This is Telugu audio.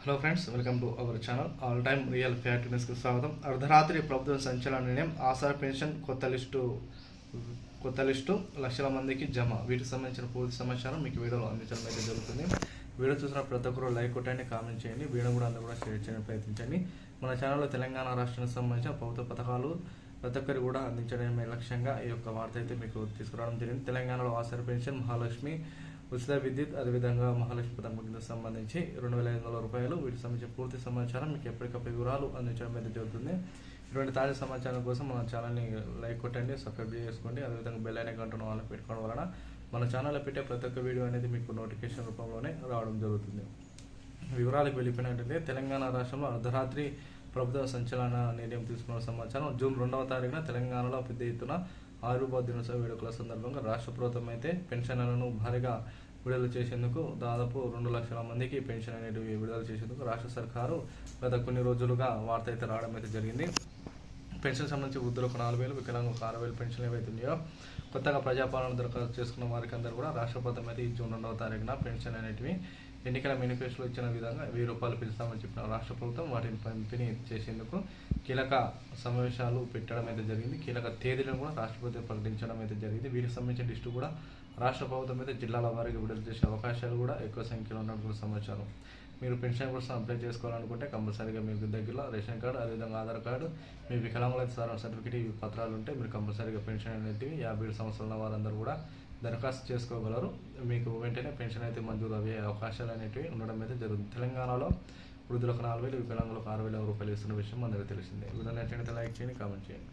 Hello friends, welcome to our channel all time real fact న్యూస్కి స్వాగతం. అర్ధరాత్రి ప్రభుత్వం సంచలన నిర్ణయం. ఆసరా పెన్షన్ కొత్త లిస్టు లక్షల మందికి జమ. వీటికి సంబంధించిన పూర్తి సమాచారం మీకు వీడియోలో అందించడం అయితే జరుగుతుంది. వీడియో చూసిన ప్రతి ఒక్కరు లైక్ కొట్టండి, కామెంట్ చేయండి, వీడియో కూడా అందరూ కూడా షేర్ చేయడానికి ప్రయత్నించండి. మన ఛానల్లో తెలంగాణ రాష్ట్రానికి సంబంధించిన ప్రభుత్వ పథకాలు ప్రతి ఒక్కరు కూడా అందించడమే లక్ష్యంగా ఈ యొక్క వార్త అయితే మీకు తీసుకురావడం జరిగింది. తెలంగాణలో ఆసరా పెన్షన్, మహాలక్ష్మి ఉచిత విద్యుత్, అదేవిధంగా మహాలక్ష్మి పథకం కింద సంబంధించి 2,500 రూపాయలు. వీటికి సంబంధించిన పూర్తి సమాచారం మీకు ఎప్పటికప్పుడు వివరాలు అందించడం అయితే జరుగుతుంది. ఇటువంటి తాజా సమాచారం కోసం మన ఛానల్ని లైక్ కొట్టండి, సబ్స్క్రైబ్ చేసుకోండి, అదేవిధంగా బెల్ ఐకాన్ గంటను ఆన్లో పెట్టుకోవడం వలన మన ఛానల్లో పెట్టే ప్రతి ఒక్క వీడియో అనేది మీకు నోటిఫికేషన్ రూపంలోనే రావడం జరుగుతుంది. వివరాలకు వెళ్ళిపోయినట్లయితే తెలంగాణ రాష్ట్రంలో అర్ధరాత్రి ప్రభుత్వ సంచలన నిర్ణయం తీసుకున్న సమాచారం. జూన్ 2వ తారీఖున తెలంగాణలో పెద్ద ఎత్తున ఆవిర్భావ దినోత్సవ వేడుకల సందర్భంగా రాష్ట్ర ప్రభుత్వం అయితే పెన్షన్లను భారీగా విడుదల చేసేందుకు దాదాపు 2 లక్షల మందికి పెన్షన్ అనేటివి విడుదల చేసేందుకు రాష్ట్ర సర్కారు గత కొన్ని రోజులుగా వార్త అయితే రావడం అయితే జరిగింది. పెన్షన్ సంబంధించి వృద్ధులకు 4,000, వికలాంగులకు 6,000 పెన్షన్లు ఏవైతే ఉన్నాయో కొత్తగా ప్రజాపాలన దరఖాస్తు చేసుకున్న వారికి అందరూ కూడా రాష్ట్ర ప్రభుత్వం అయితే ఈ జూన్ 2వ తారీఖున పెన్షన్ అనేటివి ఎన్నికల మేనిఫెస్టోలో ఇచ్చిన విధంగా 1,000 రూపాయలు పెంచుతామని చెప్పిన రాష్ట్ర ప్రభుత్వం వాటిని పంపిణీ చేసేందుకు కీలక సమావేశాలు పెట్టడం అయితే జరిగింది. కీలక తేదీలను కూడా రాష్ట్ర ప్రభుత్వం ప్రకటించడం అయితే జరిగింది. వీటికి సంబంధించిన లిస్టు కూడా రాష్ట్ర ప్రభుత్వం అయితే జిల్లాల వారికి విడుదల చేసే అవకాశాలు కూడా ఎక్కువ సంఖ్యలో ఉన్నట్టు సమాచారం. మీరు పెన్షన్ కోసం అప్లై చేసుకోవాలనుకుంటే కంపల్సరీగా మీకు దగ్గరలో రేషన్ కార్డు, అదేవిధంగా ఆధార్ కార్డు, మీ వికలాంగుల సర్టిఫికేట్, ఈ పత్రాలు ఉంటే మీరు కంపల్సరీగా పెన్షన్ అనేది 57 సంవత్సరాల వారందరూ కూడా దరఖాస్తు చేసుకోగలరు. మీకు వెంటనే పెన్షన్ అయితే మంజూరు అయ్యే అవకాశాలు అనేటివి ఉండడం అయితే జరుగుతుంది. తెలంగాణలో వృద్ధులకు 4,000, వికలాంగులకు 6,000 రూపాయలు ఇస్తున్న విషయం అందరికీ తెలిసిందే. వీడియో నచ్చినట్లయితే లైక్ చేయండి, కామెంట్ చేయండి.